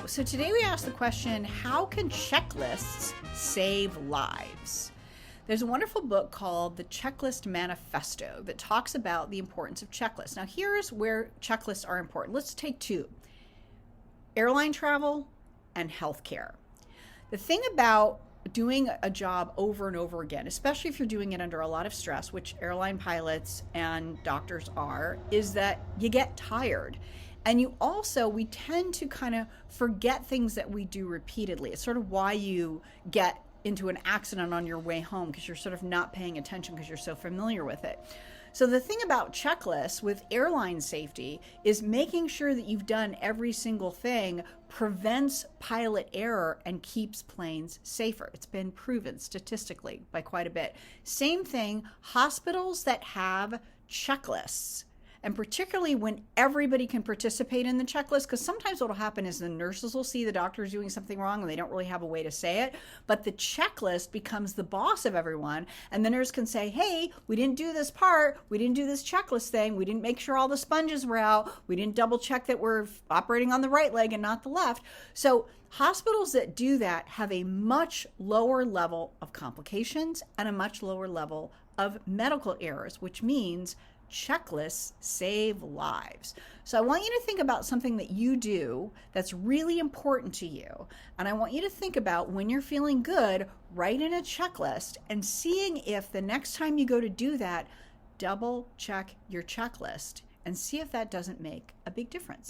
So today we asked the question, how can checklists save lives? There's a wonderful book called The Checklist Manifesto that talks about the importance of checklists. Now, here's where checklists are important. Let's take two: airline travel and healthcare. The thing about doing a job over and over again, especially if you're doing it under a lot of stress, which airline pilots and doctors are, is that you get tired. And we tend to kind of forget things that we do repeatedly. It's sort of why you get into an accident on your way home, because you're sort of not paying attention because you're so familiar with it. So the thing about checklists with airline safety is making sure that you've done every single thing prevents pilot error and keeps planes safer. It's been proven statistically by quite a bit. Same thing, hospitals that have checklists, and particularly when everybody can participate in the checklist, because sometimes what will happen is the nurses will see the doctor's doing something wrong and they don't really have a way to say it, but the checklist becomes the boss of everyone, and the nurse can say, hey, we didn't do this part, we didn't do this checklist thing, we didn't make sure all the sponges were out, we didn't double check that we're operating on the right leg and not the left. So hospitals that do that have a much lower level of complications and a much lower level of medical errors, which means checklists save lives. So I want you to think about something that you do that's really important to you. And I want you to think about, when you're feeling good, write in a checklist and seeing if the next time you go to do that, double check your checklist and see if that doesn't make a big difference.